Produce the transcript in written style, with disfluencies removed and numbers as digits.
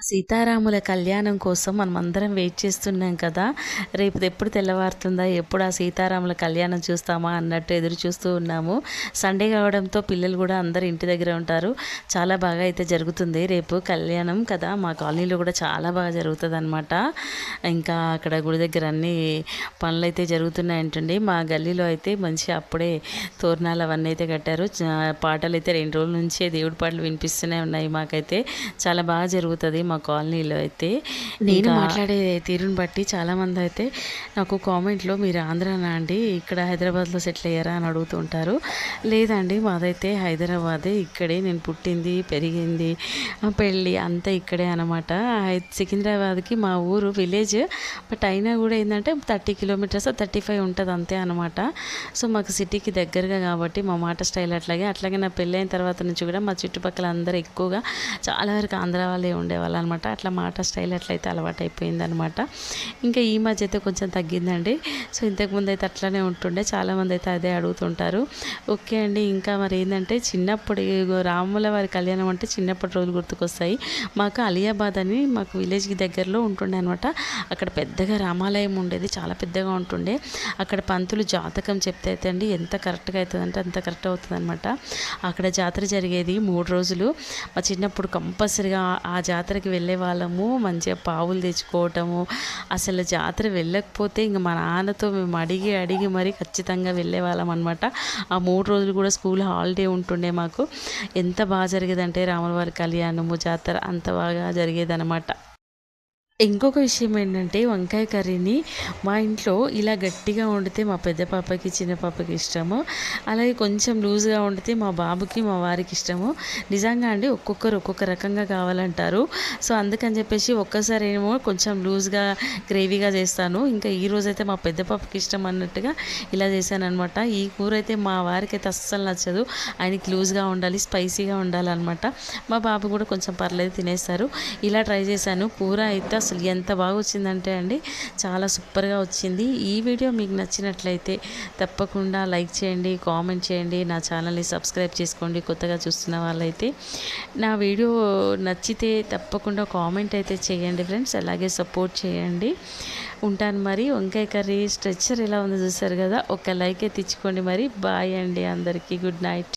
సీతారాముల కళ్యాణం కోసం మనమందరం వెయిట్ చేస్తున్నాం కదా! రేపు ఎప్పుడు తెల్లవారుతుందా? ఎప్పుడు ఆ సీతారాముల కళ్యాణం చూస్తామా అన్నట్టు ఎదురు చూస్తూ ఉన్నాము. సండే కావడంతో పిల్లలు కూడా అందరూ ఇంటి దగ్గర ఉంటారు. చాలా బాగా అయితే జరుగుతుంది రేపు కళ్యాణం కదా! మా కాలనీలో కూడా చాలా బాగా జరుగుతదనమాట. ఇంకా అక్కడ గుడి దగ్గర అన్నీ పనులైతే జరుగుతున్నాయంటండి. మా గల్లీలో అయితే మంచిగా అప్పుడే తోరణాలు అవన్నీ అయితే కట్టారు. పాటలైతే 2 రోజుల నుంచే దేవుడి పాటలు వినిపిస్తూనే ఉన్నాయి మాకైతే. చాలా బాగా జరుగుతది మా కాలనీలో అయితే. నేను మాట్లాడే తీరుని బట్టి చాలామంది అయితే నాకు కామెంట్లో మీరు ఆంధ్రానా అండి, ఇక్కడ హైదరాబాద్లో సెటిల్ అయ్యారా అని అడుగుతూ ఉంటారు. లేదండి, మాదైతే హైదరాబాదే, ఇక్కడే నేను పుట్టింది పెరిగింది పెళ్ళి అంతా ఇక్కడే అనమాట. సికింద్రాబాద్కి మా ఊరు విలేజ్, బట్ అయినా కూడా ఏంటంటే 30 కిలోమీటర్స్ 35 ఉంటుంది అంతే అనమాట. సో మాకు సిటీకి దగ్గరగా కాబట్టి మా మాట స్టైల్ అట్లాగే నా పెళ్ళైన తర్వాత నుంచి కూడా మా చుట్టుపక్కల అందరూ ఎక్కువగా చాలా వరకు ఆంధ్ర వాళ్ళే ఉండేవాళ్ళు అనమాట. అట్లా మాట స్టైల్ అట్లయితే అలవాటు అయిపోయిందనమాట. ఇంకా ఈ మధ్య అయితే కొంచెం తగ్గిందండి. సో ఇంతకుముందు అయితే అట్లనే ఉంటుండే. చాలామంది అయితే అదే అడుగుతుంటారు. ఓకే అండి. ఇంకా మరి ఏంటంటే చిన్నప్పుడు రాముల వారి కళ్యాణం అంటే చిన్నప్పటి రోజులు గుర్తుకొస్తాయి. మాకు అలియాబాద్ అని మాకు విలేజ్కి దగ్గరలో ఉంటుండే అనమాట. అక్కడ పెద్దగా రామాలయం ఉండేది, చాలా పెద్దగా ఉంటుండే. అక్కడ పంతులు జాతకం చెప్తే అయితే అండి ఎంత కరెక్ట్గా అవుతుందంటే అంత కరెక్ట్ అవుతుంది అనమాట. అక్కడ జాతర జరిగేది 3 రోజులు. మా చిన్నప్పుడు కంపల్సరిగా ఆ జాతరకి వెళ్ళే వాళ్ళము. మంచిగా పావులు తెచ్చుకోవటము, అసలు జాతర వెళ్ళకపోతే ఇంక మా నాన్నతో మేము అడిగి మరీ ఖచ్చితంగా వెళ్ళే వాళ్ళం అనమాట. ఆ 3 రోజులు కూడా స్కూల్ హాలిడే ఉంటుండే మాకు. ఎంత బాగా జరిగేదంటే రాములవారి కళ్యాణము జాతర అంత బాగా జరిగేదనమాట. ఇంకొక విషయం ఏంటంటే వంకాయ కర్రీని మా ఇంట్లో ఇలా గట్టిగా వండితే మా పెద్ద పాపకి చిన్న పాపకి ఇష్టము, అలాగే కొంచెం లూజ్గా వండితే మా బాబుకి మా వారికి ఇష్టము. నిజంగా అండి ఒక్కొక్కరు ఒక్కొక్క రకంగా కావాలంటారు. సో అందుకని చెప్పేసి ఒక్కసారి ఏమో కొంచెం లూజ్గా గ్రేవీగా చేస్తాను. ఇంకా ఈ రోజైతే మా పెద్ద పాపకి ఇష్టం అన్నట్టుగా ఇలా చేశాను అనమాట. ఈ కూర అయితే మా వారికి అయితే అస్సలు నచ్చదు. ఆయనకి లూజ్గా ఉండాలి, స్పైసీగా ఉండాలన్నమాట. మా బాబు కూడా కొంచెం పర్లేదు తినేస్తారు. ఇలా ట్రై చేశాను. కూర అయితే అసలు ఎంత బాగా వచ్చిందంటే అండి చాలా సూపర్గా వచ్చింది. ఈ వీడియో మీకు నచ్చినట్లయితే తప్పకుండా లైక్ చేయండి, కామెంట్ చేయండి, నా ఛానల్ని సబ్స్క్రైబ్ చేసుకోండి. కొత్తగా చూస్తున్న వాళ్ళైతే నా వీడియో నచ్చితే తప్పకుండా కామెంట్ అయితే చేయండి ఫ్రెండ్స్, అలాగే సపోర్ట్ చేయండి. ఉంటాను మరి. వంకాయ కర్రీ స్ట్రెచ్చర్ ఎలా ఉందో చూసారు కదా, ఒక లైక్ అయితే ఇచ్చుకోండి మరి. బాయ్ అండి అందరికీ. Good night.